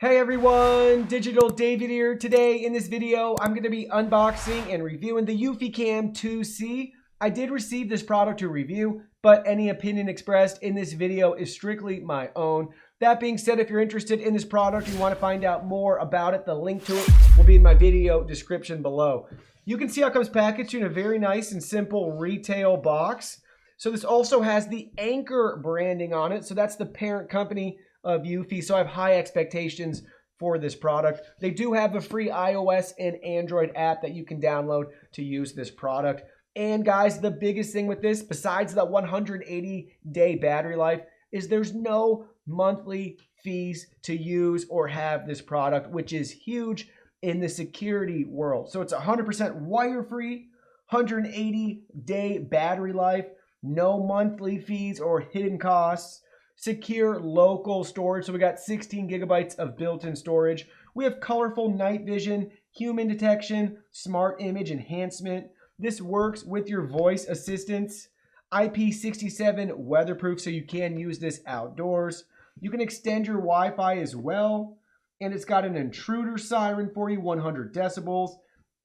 Hey everyone, Digital David here. Today in this video, I'm going to be unboxing and reviewing the eufyCam 2C. I did receive this product to review, but any opinion expressed in this video is strictly my own. That being said, if you're interested in this product and you want to find out more about it, the link to it will be in my video description below. You can see how it comes packaged in a very nice and simple retail box. So this also has the Anker branding on it. So that's the parent company of eufy, so I have high expectations for this product. They do have a free iOS and Android app that you can download to use this product. And guys, the biggest thing with this, besides that 180-day battery life, is there's no monthly fees to use or have this product, which is huge in the security world. So it's 100% wire-free, 180-day battery life, no monthly fees or hidden costs. Secure local storage, so we got 16 gigabytes of built-in storage. We have colorful night vision, human detection, smart image enhancement. This works with your voice assistants. IP67 weatherproof, so you can use this outdoors. You can extend your Wi-Fi as well. And it's got an intruder siren for you, 100 decibels.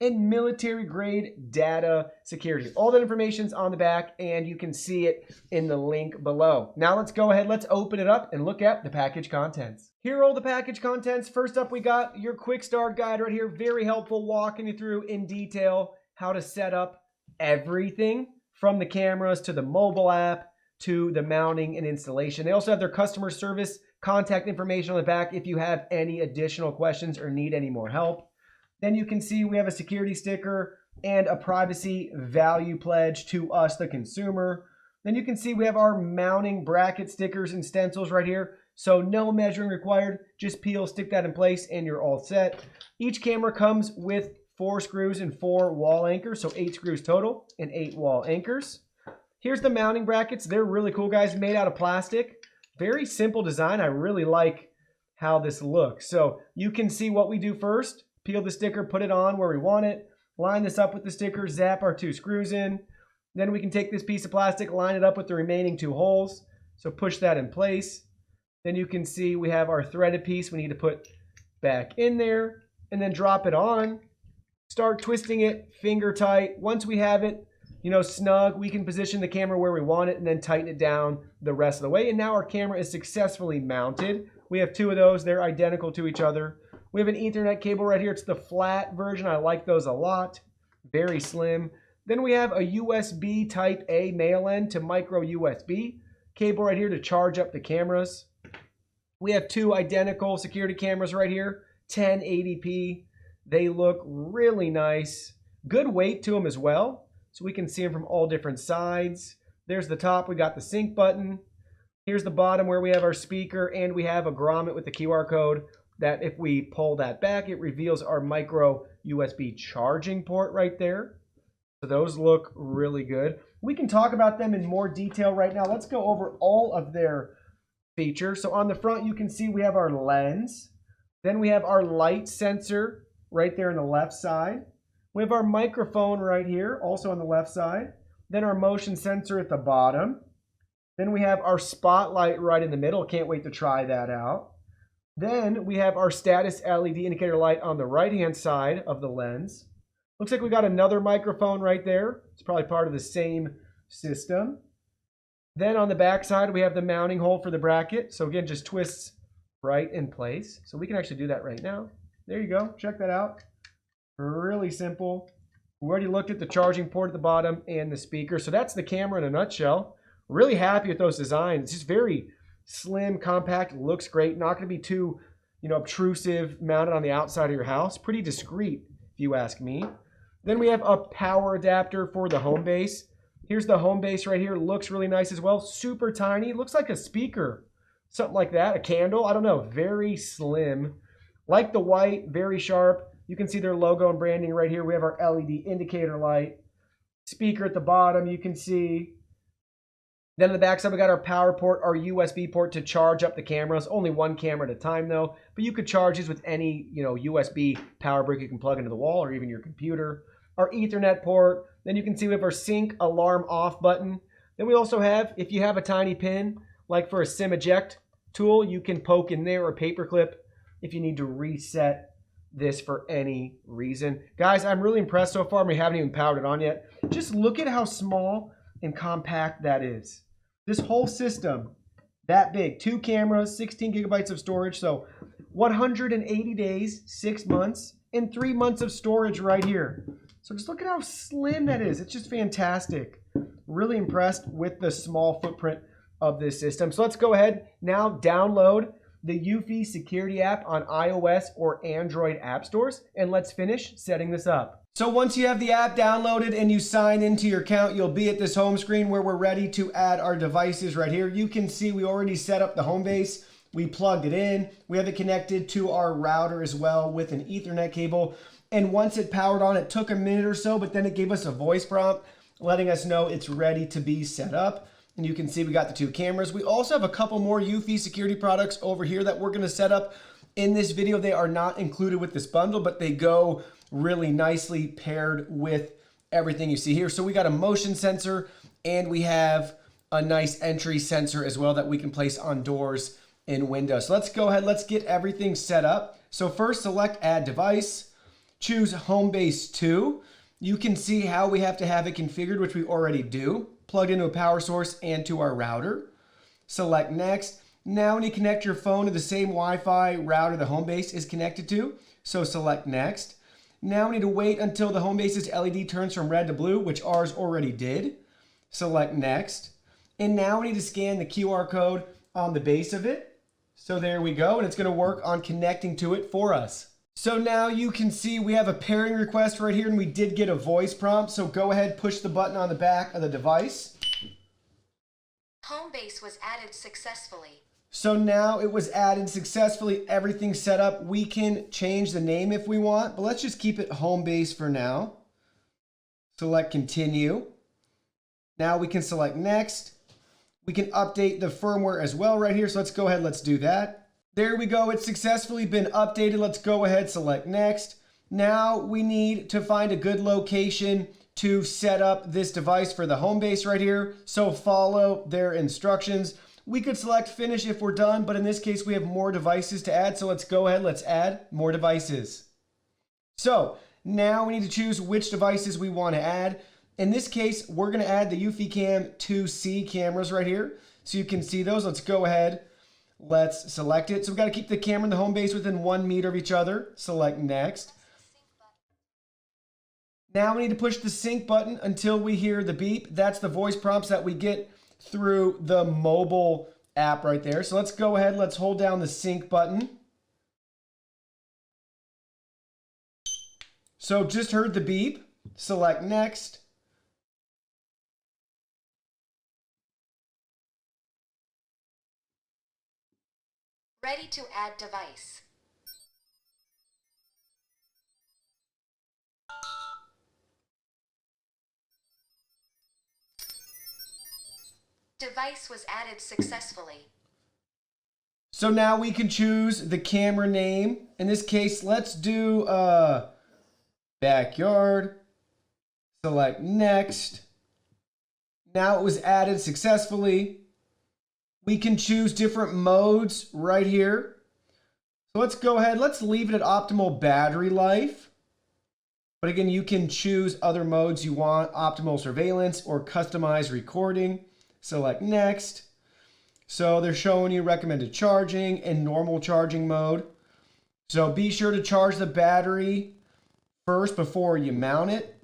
And military-grade data security. All that information's on the back, and you can see it in the link below. Now let's go ahead, let's open it up and look at the package contents. Here are all the package contents. First up, we got your quick start guide right here. Very helpful, walking you through in detail how to set up everything from the cameras to the mobile app to the mounting and installation. They also have their customer service contact information on the back if you have any additional questions or need any more help. Then you can see we have a security sticker and a privacy value pledge to us, the consumer. Then you can see we have our mounting bracket stickers and stencils right here. So no measuring required, just peel, stick that in place, and you're all set. Each camera comes with 4 screws and 4 wall anchors, so 8 screws total and 8 wall anchors. Here's the mounting brackets. They're really cool, guys, made out of plastic. Very simple design. I really like how this looks. So you can see what we do first. Peel the sticker, put it on where we want it, line this up with the sticker, zap our 2 screws in. Then we can take this piece of plastic, line it up with the remaining 2 holes. So push that in place. Then you can see we have our threaded piece we need to put back in there and then drop it on. Start twisting it finger tight. Once we have it, snug, we can position the camera where we want it and then tighten it down the rest of the way. And now our camera is successfully mounted. We have 2 of those. They're identical to each other. We have an Ethernet cable right here. It's the flat version. I like those a lot. Very slim. Then we have a USB Type A male end to micro USB cable right here to charge up the cameras. We have 2 identical security cameras right here, 1080p. They look really nice. Good weight to them as well, so we can see them from all different sides. There's the top. We got the sync button. Here's the bottom where we have our speaker, and we have a grommet with the QR code that if we pull that back, it reveals our micro USB charging port right there. So those look really good. We can talk about them in more detail right now. Let's go over all of their features. So on the front, you can see we have our lens. Then we have our light sensor right there on the left side. We have our microphone right here, also on the left side. Then our motion sensor at the bottom. Then we have our spotlight right in the middle. Can't wait to try that out. Then we have our status LED indicator light on the right-hand side of the lens. Looks like we got another microphone right there. It's probably part of the same system. Then on the back side, we have the mounting hole for the bracket. So again, just twists right in place. So we can actually do that right now. There you go. Check that out. Really simple. We already looked at the charging port at the bottom and the speaker. So that's the camera in a nutshell. Really happy with those designs. It's just very slim, compact, looks great. Not going to be too, obtrusive, mounted on the outside of your house. Pretty discreet, if you ask me. Then we have a power adapter for the home base. Here's the home base right here. Looks really nice as well. Super tiny. Looks like a speaker. Something like that. A candle. I don't know. Very slim. Like the white. Very sharp. You can see their logo and branding right here. We have our LED indicator light. Speaker at the bottom. You can see. Then on the back side, we got our power port, our USB port to charge up the cameras. Only 1 camera at a time, though. But you could charge these with any, USB power brick you can plug into the wall or even your computer. Our Ethernet port. Then you can see we have our sync alarm off button. Then we also have, if you have a tiny pin, like for a SIM eject tool, you can poke in there or paperclip if you need to reset this for any reason. Guys, I'm really impressed so far. We haven't even powered it on yet. Just look at how small and compact that is. This whole system, that big. 2 cameras, 16 gigabytes of storage. So 180 days, 6 months, and 3 months of storage right here. So just look at how slim that is. It's just fantastic. Really impressed with the small footprint of this system. So let's go ahead now, download the eufy security app on iOS or Android app stores, and let's finish setting this up. So once you have the app downloaded and you sign into your account, you'll be at this home screen where we're ready to add our devices right here. You can see we already set up the home base. We plugged it in. We have it connected to our router as well with an Ethernet cable. And once it powered on, it took a minute or so, but then it gave us a voice prompt letting us know it's ready to be set up. And you can see we got the 2 cameras. We also have a couple more eufy security products over here that we're going to set up in this video. They are not included with this bundle, but they go really nicely paired with everything you see here. So we got a motion sensor and we have a nice entry sensor as well that we can place on doors and windows. So let's go ahead. Let's get everything set up. So first select add device, choose home base 2. You can see how we have to have it configured, which we already do. Plugged into a power source and to our router. Select next. Now when you connect your phone to the same Wi-Fi router the home base is connected to, so select next. Now we need to wait until the home base's LED turns from red to blue, which ours already did. Select next. And now we need to scan the QR code on the base of it. So there we go, and it's going to work on connecting to it for us. So now you can see we have a pairing request right here, and we did get a voice prompt. So go ahead, push the button on the back of the device. Home base was added successfully. So now it was added successfully. Everything's set up. We can change the name if we want, but let's just keep it home base for now. Select continue. Now we can select next. We can update the firmware as well right here. So let's go ahead. Let's do that. There we go. It's successfully been updated. Let's go ahead, select next. Now we need to find a good location to set up this device for the home base right here. So follow their instructions. We could select finish if we're done, but in this case, we have more devices to add. So let's go ahead, let's add more devices. So now we need to choose which devices we want to add. In this case, we're going to add the eufyCam 2C cameras right here. So you can see those. Let's go ahead. Let's select it. So we've got to keep the camera and the home base within 1 meter of each other. Select next. Now we need to push the sync button until we hear the beep. That's the voice prompts that we get through the mobile app right there. So let's go ahead. Let's hold down the sync button. So just heard the beep. Select next. Ready to add device. Device was added successfully. So now we can choose the camera name. In this case, let's do backyard. Select next. Now it was added successfully. We can choose different modes right here. So let's go ahead. Let's leave it at optimal battery life. But again, you can choose other modes you want, optimal surveillance or customized recording. Select next. So they're showing you recommended charging and normal charging mode. So be sure to charge the battery first before you mount it.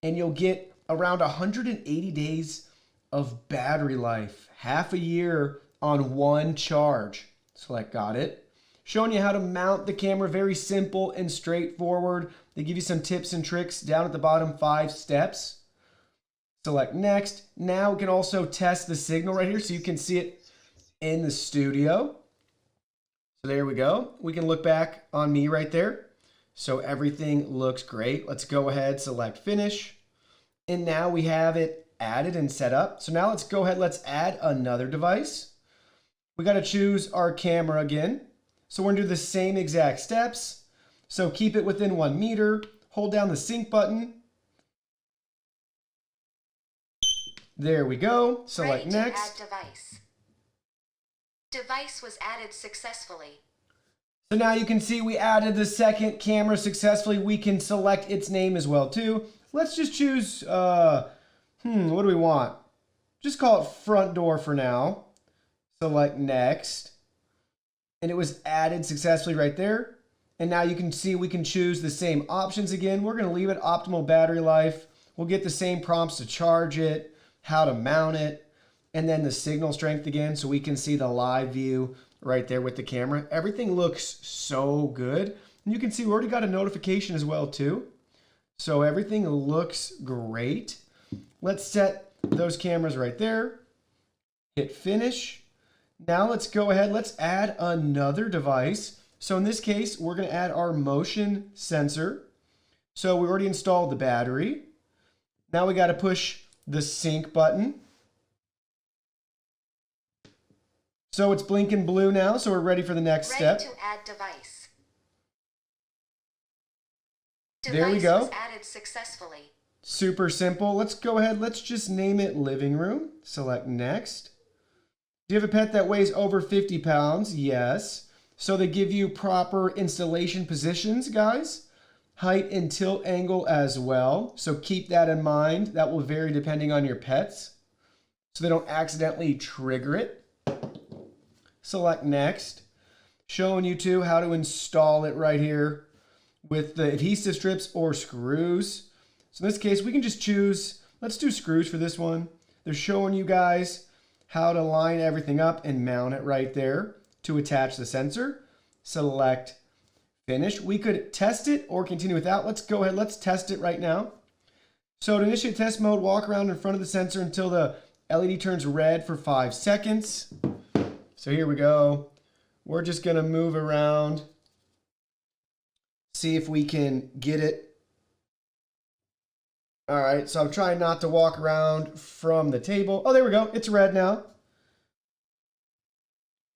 And you'll get around 180 days of battery life. Half a year on one charge. Select got it. Showing you how to mount the camera. Very simple and straightforward. They give you some tips and tricks down at the bottom, 5 steps. Select next. Now we can also test the signal right here so you can see it in the studio. So there we go. We can look back on me right there. So everything looks great. Let's go ahead, select finish. And now we have it added and set up. So now let's go ahead, let's add another device. We got to choose our camera again. So we're going to do the same exact steps. So keep it within 1 meter, hold down the sync button. There we go. Select next. Add device. Device was added successfully. So now you can see we added the second camera successfully. We can select its name as well too. Let's just choose, what do we want? Just call it front door for now. Select next. And it was added successfully right there. And now you can see we can choose the same options again. We're going to leave it optimal battery life. We'll get the same prompts to charge it, how to mount it, and then the signal strength again so we can see the live view right there with the camera. Everything looks so good. And you can see we already got a notification as well too. So everything looks great. Let's set those cameras right there. Hit finish. Now let's go ahead. Let's add another device. So in this case, we're going to add our motion sensor. So we already installed the battery. Now we got to push the sync button. So it's blinking blue now, so we're ready for the next step. Ready to add device. There we go. Device was added successfully. Super simple. Let's go ahead. Let's just name it living room. Select next. Do you have a pet that weighs over 50 pounds? Yes. So they give you proper installation positions, guys. Height and tilt angle as well. So keep that in mind. That will vary depending on your pets, so they don't accidentally trigger it. Select next. Showing you too how to install it right here with the adhesive strips or screws. So in this case, we can just choose, let's do screws for this one. They're showing you guys how to line everything up and mount it right there to attach the sensor. Select finish. We could test it or continue without. Let's go ahead. Let's test it right now. So to initiate test mode, walk around in front of the sensor until the LED turns red for 5 seconds. So here we go. We're just going to move around, see if we can get it. All right, so I'm trying not to walk around from the table. Oh, there we go. It's red now.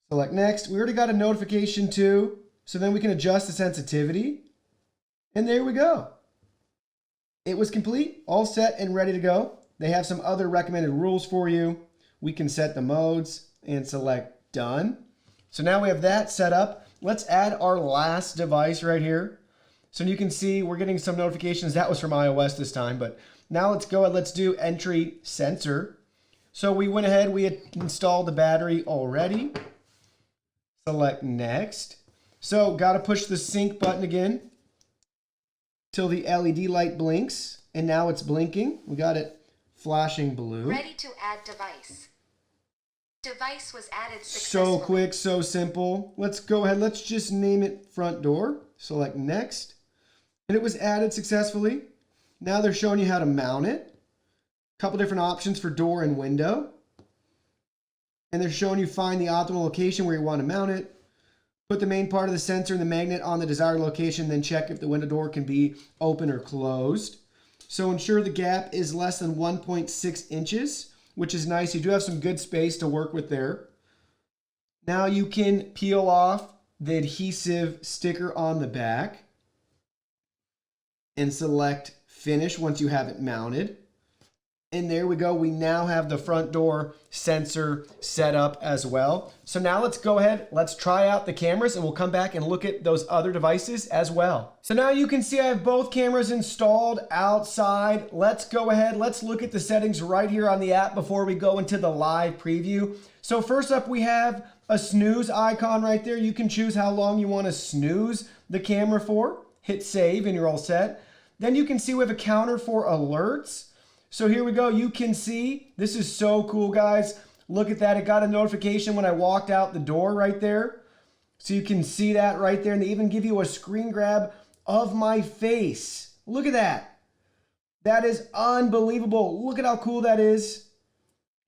Select next. We already got a notification too, so then we can adjust the sensitivity. And there we go. It was complete, all set and ready to go. They have some other recommended rules for you. We can set the modes and select done. So now we have that set up. Let's add our last device right here. So you can see we're getting some notifications. That was from iOS this time, but now let's go ahead. Let's do entry sensor. So we went ahead, we had installed the battery already. Select next. So got to push the sync button again till the LED light blinks, and now it's blinking. We got it flashing blue. Ready to add device. Device was added successfully. So quick, so simple. Let's go ahead. Let's just name it front door. Select next. And it was added successfully. Now they're showing you how to mount it. A couple different options for door and window. And they're showing you find the optimal location where you want to mount it. Put the main part of the sensor and the magnet on the desired location, then check if the window door can be open or closed. So ensure the gap is less than 1.6 inches, which is nice. You do have some good space to work with there. Now you can peel off the adhesive sticker on the back and select finish once you have it mounted. And there we go. We now have the front door sensor set up as well. So now let's go ahead. Let's try out the cameras and we'll come back and look at those other devices as well. So now you can see I have both cameras installed outside. Let's go ahead. Let's look at the settings right here on the app before we go into the live preview. So first up, we have a snooze icon right there. You can choose how long you want to snooze the camera for. Hit save and you're all set. Then you can see we have a counter for alerts. So here we go. You can see, this is so cool, guys. Look at that. It got a notification when I walked out the door right there. So you can see that right there. And they even give you a screen grab of my face. Look at that. That is unbelievable. Look at how cool that is.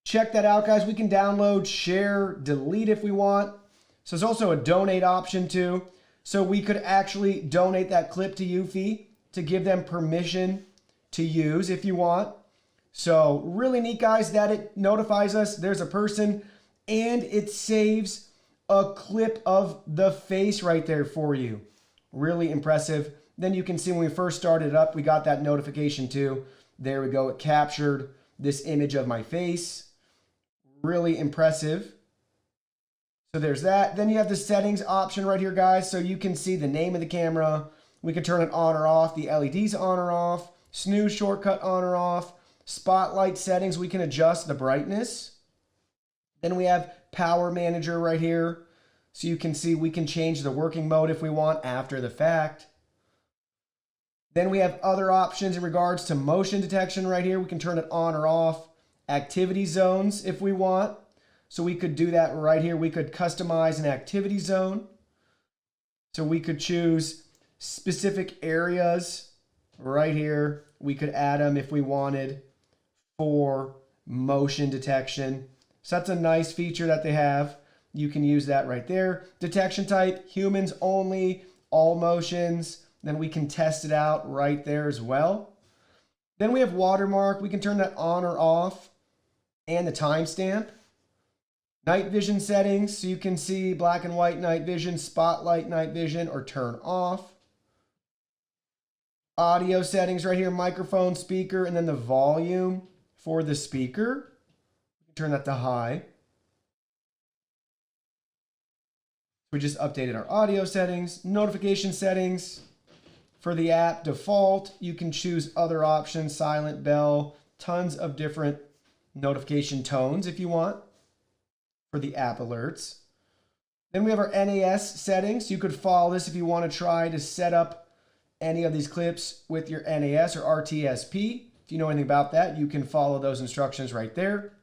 Check that out, guys. We can download, share, delete if we want. So there's also a donate option too. So we could actually donate that clip to eufy to give them permission to use if you want. So really neat, guys, that it notifies us there's a person and it saves a clip of the face right there for you. Really impressive. Then you can see when we first started up, we got that notification too. There we go. It captured this image of my face. Really impressive. So there's that. Then you have the settings option right here, guys. So you can see the name of the camera. We can turn it on or off. The LEDs on or off. Snooze shortcut on or off. Spotlight settings, we can adjust the brightness. Then we have power manager right here. So you can see we can change the working mode if we want after the fact. Then we have other options in regards to motion detection right here. We can turn it on or off. Activity zones if we want. So we could do that right here. We could customize an activity zone. So we could choose specific areas right here. We could add them if we wanted for motion detection. So that's a nice feature that they have. You can use that right there. Detection type, humans only, all motions. Then we can test it out right there as well. Then we have watermark. We can turn that on or off, and the timestamp. Night vision settings, so you can see black and white night vision, spotlight night vision, or turn off. Audio settings right here, microphone, speaker, and then the volume for the speaker. Turn that to high. We just updated our audio settings. Notification settings for the app, default. You can choose other options, silent, bell, tons of different notification tones if you want for the app alerts. Then we have our NAS settings. You could follow this if you want to try to set up any of these clips with your NAS or RTSP. If you know anything about that, you can follow those instructions right there.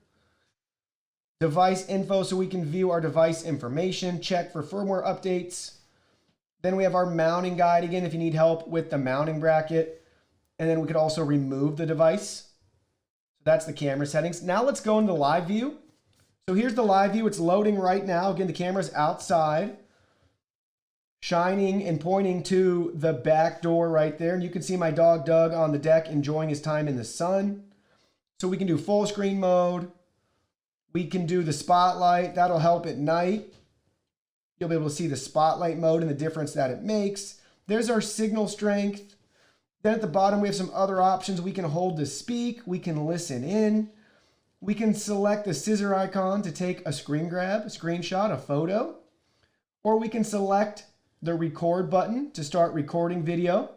Device info, so we can view our device information, check for firmware updates. Then we have our mounting guide again if you need help with the mounting bracket. And then we could also remove the device. So that's the camera settings. Now let's go into live view. So here's the live view. It's loading right now. Again, the camera's outside, shining and pointing to the back door right there. And you can see my dog Doug on the deck enjoying his time in the sun. So we can do full screen mode. We can do the spotlight. That'll help at night. You'll be able to see the spotlight mode and the difference that it makes. There's our signal strength. Then at the bottom, we have some other options. We can hold to speak. We can listen in. We can select the scissor icon to take a screen grab, a screenshot, a photo. Or we can select the record button to start recording video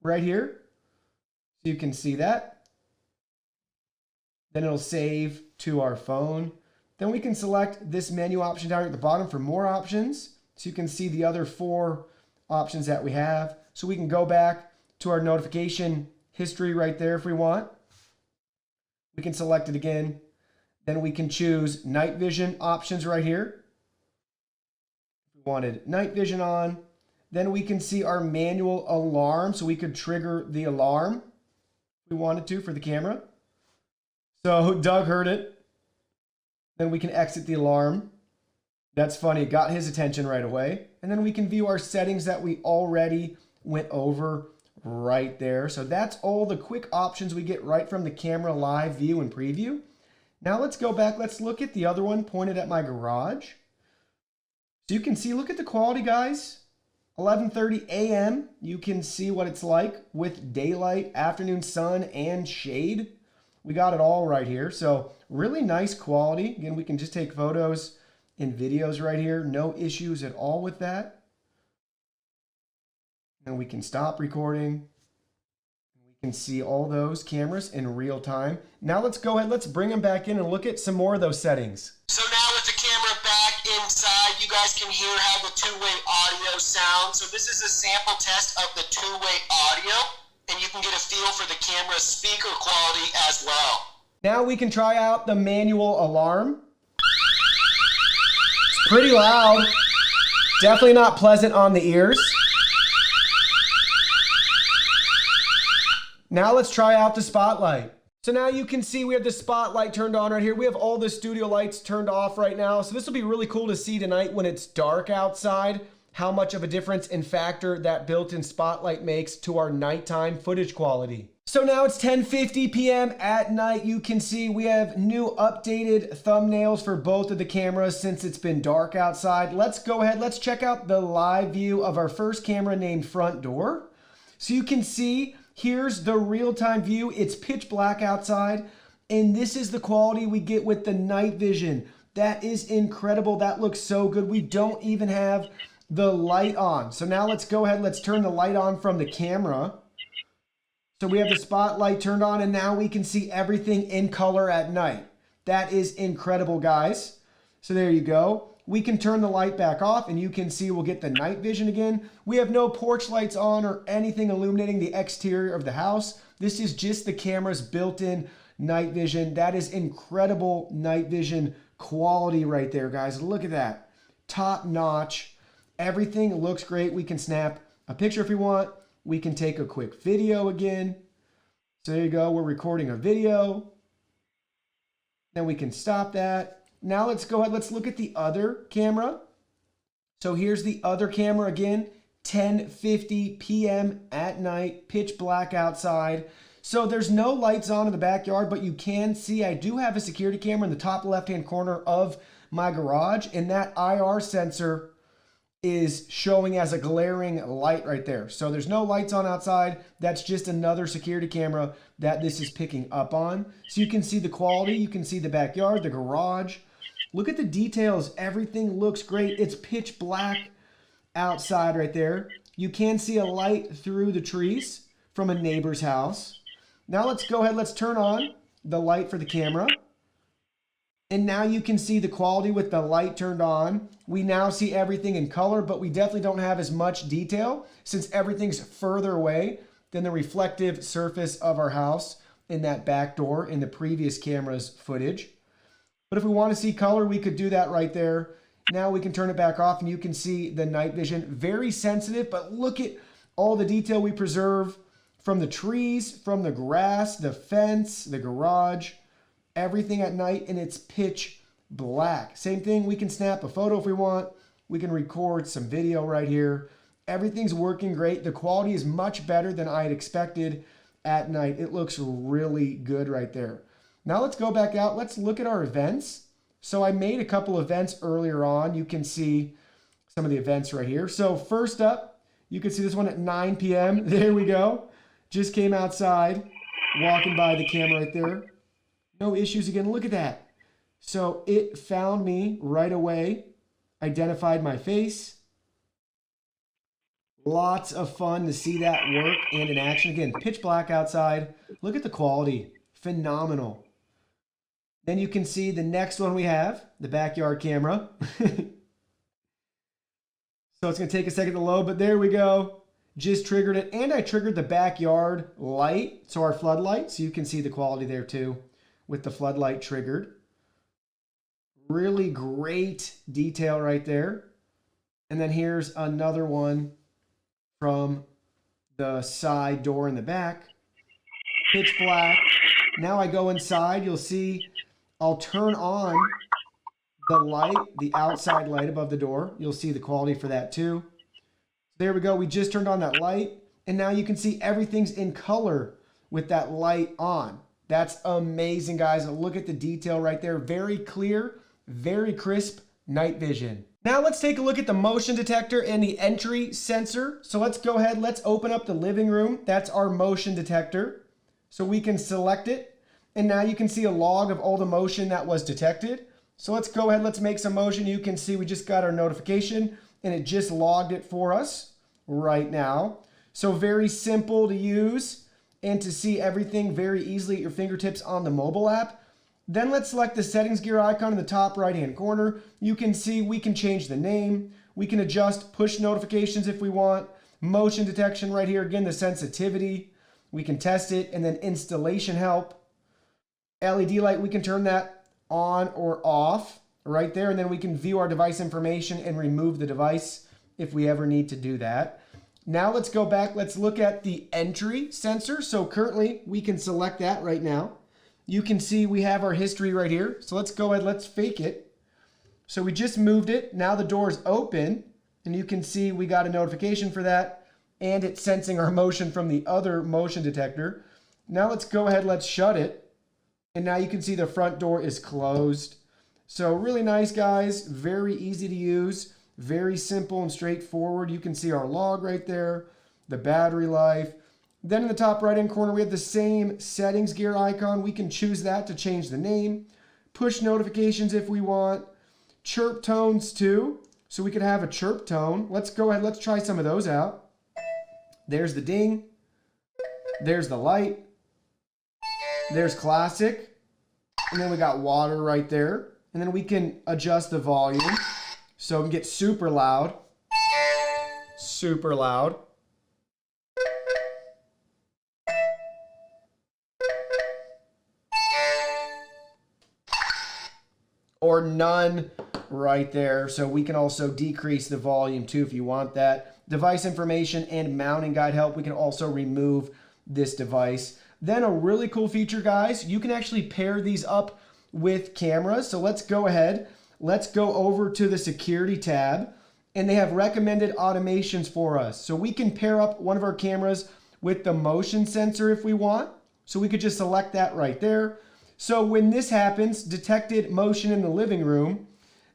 right here. So you can see that. Then it'll save to our phone. Then we can select this menu option down here at the bottom for more options. So you can see the other 4 options that we have. So we can go back to our notification history right there if we want. We can select it again. Then we can choose night vision options right here. If we wanted night vision on. Then we can see our manual alarm. So we could trigger the alarm if we wanted to for the camera. So Doug heard it. Then we can exit the alarm. That's funny, it got his attention right away. And then we can view our settings that we already went over right there. So that's all the quick options we get right from the camera live view and preview. Now let's go back. Let's look at the other one pointed at my garage. So you can see, look at the quality, guys. 11:30 a.m. You can see what it's like with daylight, afternoon sun, and shade. We got it all right here. So really nice quality. Again, we can just take photos and videos right here. No issues at all with that. And we can stop recording. We can see all those cameras in real time. Now let's go ahead, let's bring them back in and look at some more of those settings. So now with the camera back inside, you guys can hear how the two-way audio sounds. So this is a sample test of the two-way audio, and you can get a feel for the camera's speaker quality as well. Now we can try out the manual alarm. It's pretty loud. Definitely not pleasant on the ears. Now let's try out the spotlight. So now you can see we have the spotlight turned on right here. We have all the studio lights turned off right now. So this will be really cool to see tonight when it's dark outside, how much of a difference in factor that built-in spotlight makes to our nighttime footage quality. So now it's 10:50 p.m. at night. You can see we have new updated thumbnails for both of the cameras since it's been dark outside. Let's go ahead, let's check out the live view of our first camera named Front Door. So you can see here's the real-time view. It's pitch black outside, and this is the quality we get with the night vision. That is incredible. That looks so good. We don't even have the light on. So now let's go ahead. Let's turn the light on from the camera. So we have the spotlight turned on, and now we can see everything in color at night. That is incredible, guys. So there you go. We can turn the light back off, and you can see we'll get the night vision again. We have no porch lights on or anything illuminating the exterior of the house. This is just the camera's built-in night vision. That is incredible night vision quality right there, guys. Look at that. Top notch. Everything looks great. We can snap a picture if we want. We can take a quick video again. So there you go. We're recording a video. Then we can stop that. Now let's go ahead. Let's look at the other camera. So here's the other camera again. 10:50 p.m. at night. Pitch black outside. So there's no lights on in the backyard, but you can see I do have a security camera in the top left-hand corner of my garage, and that IR sensor is showing as a glaring light right there. So there's no lights on outside. That's just another security camera that this is picking up on. So you can see the quality. You can see the backyard, the garage. Look at the details. Everything looks great. It's pitch black outside right there. You can see a light through the trees from a neighbor's house. Now let's go ahead. Let's turn on the light for the camera. And now you can see the quality with the light turned on. We now see everything in color, but we definitely don't have as much detail since everything's further away than the reflective surface of our house in that back door in the previous camera's footage. But if we want to see color, we could do that right there. Now we can turn it back off and you can see the night vision. Very sensitive, but look at all the detail we preserve from the trees, from the grass, the fence, the garage. Everything at night, and it's pitch black. Same thing, we can snap a photo if we want. We can record some video right here. Everything's working great. The quality is much better than I had expected at night. It looks really good right there. Now let's go back out. Let's look at our events. So I made a couple events earlier on. You can see some of the events right here. So first up, you can see this one at 9 p.m. There we go. Just came outside, walking by the camera right there. No issues again. Look at that. So it found me right away, identified my face. Lots of fun to see that work and in action. Again, pitch black outside. Look at the quality. Phenomenal. Then you can see the next one we have, the backyard camera. So it's going to take a second to load, but there we go. Just triggered it. And I triggered the backyard light, so our floodlight. So you can see the quality there too, with the floodlight triggered. Really great detail right there. And then here's another one from the side door in the back. Pitch black. Now I go inside. You'll see I'll turn on the light, the outside light above the door. You'll see the quality for that too. There we go. We just turned on that light. And now you can see everything's in color with that light on. That's amazing, guys. Look at the detail right there. Very clear, very crisp night vision. Now let's take a look at the motion detector and the entry sensor. So let's go ahead. Let's open up the living room. That's our motion detector. So we can select it. And now you can see a log of all the motion that was detected. So let's go ahead. Let's make some motion. You can see we just got our notification and it just logged it for us right now. So very simple to use and to see everything very easily at your fingertips on the mobile app. Then let's select the settings gear icon in the top right-hand corner. You can see we can change the name. We can adjust push notifications if we want. Motion detection right here. Again, the sensitivity. We can test it. And then installation help. LED light, we can turn that on or off right there. And then we can view our device information and remove the device if we ever need to do that. Now let's go back. Let's look at the entry sensor. So currently we can select that right now. You can see we have our history right here. So let's go ahead. Let's fake it. So we just moved it. Now the door is open and you can see we got a notification for that and it's sensing our motion from the other motion detector. Now let's go ahead. Let's shut it. And now you can see the front door is closed. So really nice, guys. Very easy to use. Very simple and straightforward. You can see our log right there, the battery life. Then in the top right-hand corner, we have the same settings gear icon. We can choose that to change the name, push notifications if we want, chirp tones too. So we could have a chirp tone. Let's go ahead, let's try some of those out. There's the ding. There's the light. There's classic. And then we got water right there. And then we can adjust the volume so it can get super loud. Super loud. Or none right there. So we can also decrease the volume too if you want that. Device information and mounting guide help. We can also remove this device. Then a really cool feature, guys, you can actually pair these up with cameras. So let's go ahead. Let's go over to the security tab, and they have recommended automations for us. So we can pair up one of our cameras with the motion sensor if we want. So we could just select that right there. So when this happens, detected motion in the living room,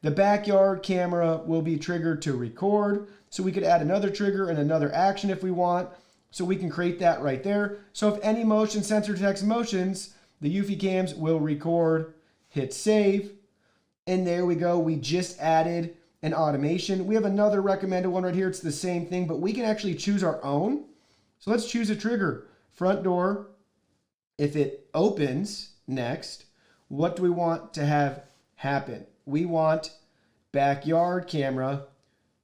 the backyard camera will be triggered to record. So we could add another trigger and another action if we want. So we can create that right there. So if any motion sensor detects motions, the eufyCams will record, hit save. And there we go. We just added an automation. We have another recommended one right here. It's the same thing, but we can actually choose our own. So let's choose a trigger. Front door. If it opens next, what do we want to have happen? We want backyard camera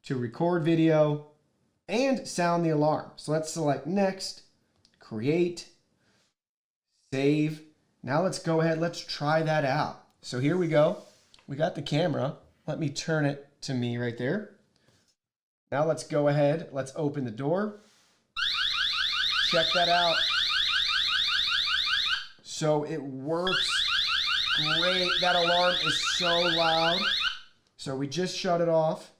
to record video and sound the alarm. So let's select next, create, save. Now let's go ahead, let's try that out. So here we go. We got the camera. Let me turn it to me right there. Now let's go ahead, let's open the door. Check that out. So it works great. That alarm is so loud. So we just shut it off.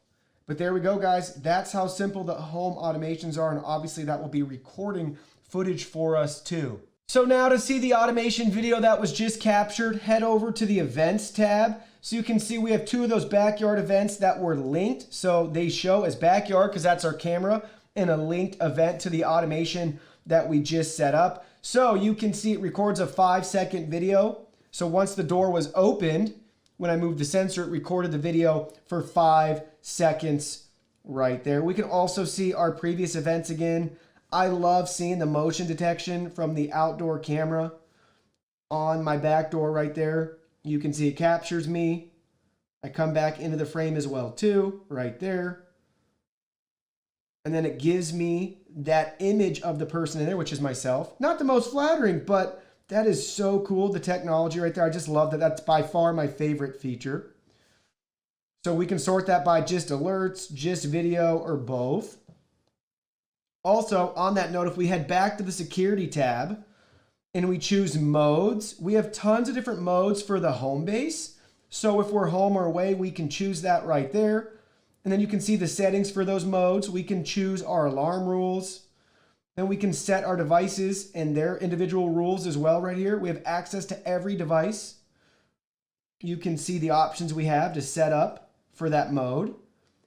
But there we go, guys. That's how simple the home automations are. And obviously that will be recording footage for us too. So now to see the automation video that was just captured, head over to the events tab. So you can see we have two of those backyard events that were linked. So they show as backyard because that's our camera, and a linked event to the automation that we just set up. So you can see it records a 5-second video. So once the door was opened, when I moved the sensor, it recorded the video for 5 seconds right there. We can also see our previous events again. I love seeing the motion detection from the outdoor camera on my back door right there. You can see it captures me. I come back into the frame as well too, right there. And then it gives me that image of the person in there, which is myself. Not the most flattering, but that is so cool, the technology right there. I just love that. That's by far my favorite feature. So we can sort that by just alerts, just video, or both. Also, on that note, if we head back to the security tab and we choose modes, we have tons of different modes for the home base. So if we're home or away, we can choose that right there. And then you can see the settings for those modes. We can choose our alarm rules. Then we can set our devices and their individual rules as well right here. We have access to every device. You can see the options we have to set up for that mode.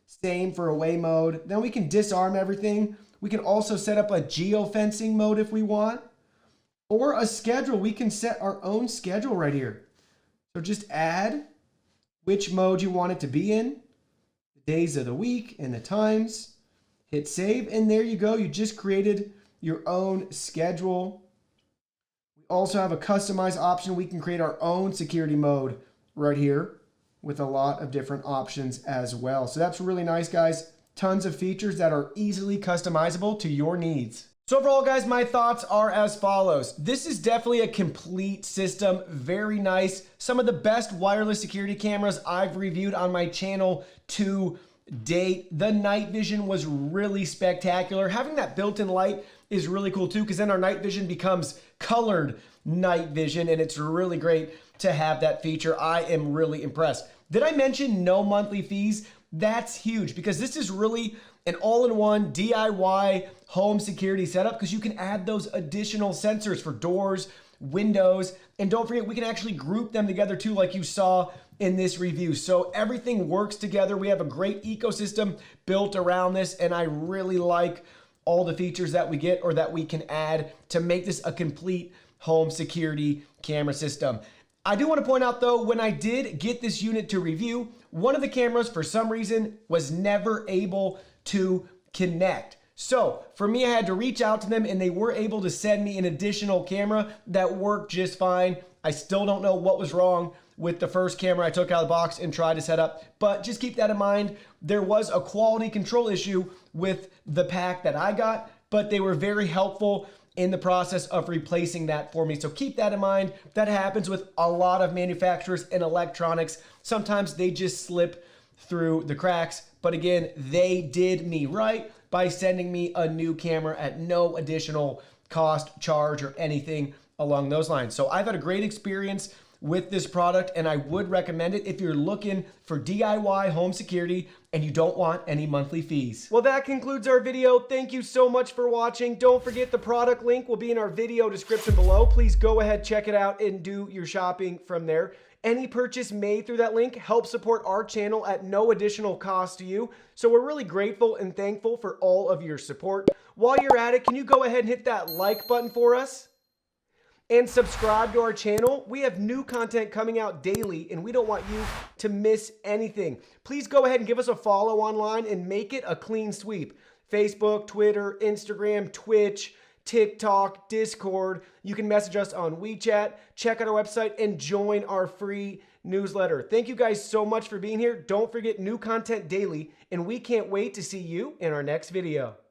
Same for away mode. Then we can disarm everything. We can also set up a geofencing mode if we want. Or a schedule. We can set our own schedule right here. So just add which mode you want it to be in, the days of the week and the times. Hit save, and there you go. You just created your own schedule. We also have a customized option. We can create our own security mode right here with a lot of different options as well. So that's really nice, guys. Tons of features that are easily customizable to your needs. So overall, guys, my thoughts are as follows. This is definitely a complete system, very nice. Some of the best wireless security cameras I've reviewed on my channel to date. The night vision was really spectacular. Having that built-in light is really cool too, because then our night vision becomes colored night vision, and it's really great to have that feature. I am really impressed. Did I mention no monthly fees? That's huge, because this is really an all-in-one DIY home security setup, because you can add those additional sensors for doors, windows, and don't forget, we can actually group them together too, like you saw in this review. So everything works together. We have a great ecosystem built around this, and I really like all the features that we get or that we can add to make this a complete home security camera system. I do want to point out though, when I did get this unit to review, one of the cameras for some reason was never able to connect. So for me, I had to reach out to them and they were able to send me an additional camera that worked just fine. I still don't know what was wrong with the first camera I took out of the box and tried to set up, but just keep that in mind. There was a quality control issue with the pack that I got, but they were very helpful in the process of replacing that for me. So keep that in mind. That happens with a lot of manufacturers in electronics. Sometimes they just slip through the cracks, but again, they did me right by sending me a new camera at no additional cost, charge, or anything along those lines. So I've had a great experience with this product and I would recommend it if you're looking for DIY home security and you don't want any monthly fees. Well, that concludes our video. Thank you so much for watching. Don't forget the product link will be in our video description below. Please go ahead, check it out, and do your shopping from there. Any purchase made through that link helps support our channel at no additional cost to you. So we're really grateful and thankful for all of your support. While you're at it, can you go ahead and hit that like button for us? And subscribe to our channel. We have new content coming out daily and we don't want you to miss anything. Please go ahead and give us a follow online and make it a clean sweep. Facebook, Twitter, Instagram, Twitch, TikTok, Discord. You can message us on WeChat, check out our website, and join our free newsletter. Thank you guys so much for being here. Don't forget new content daily, and we can't wait to see you in our next video.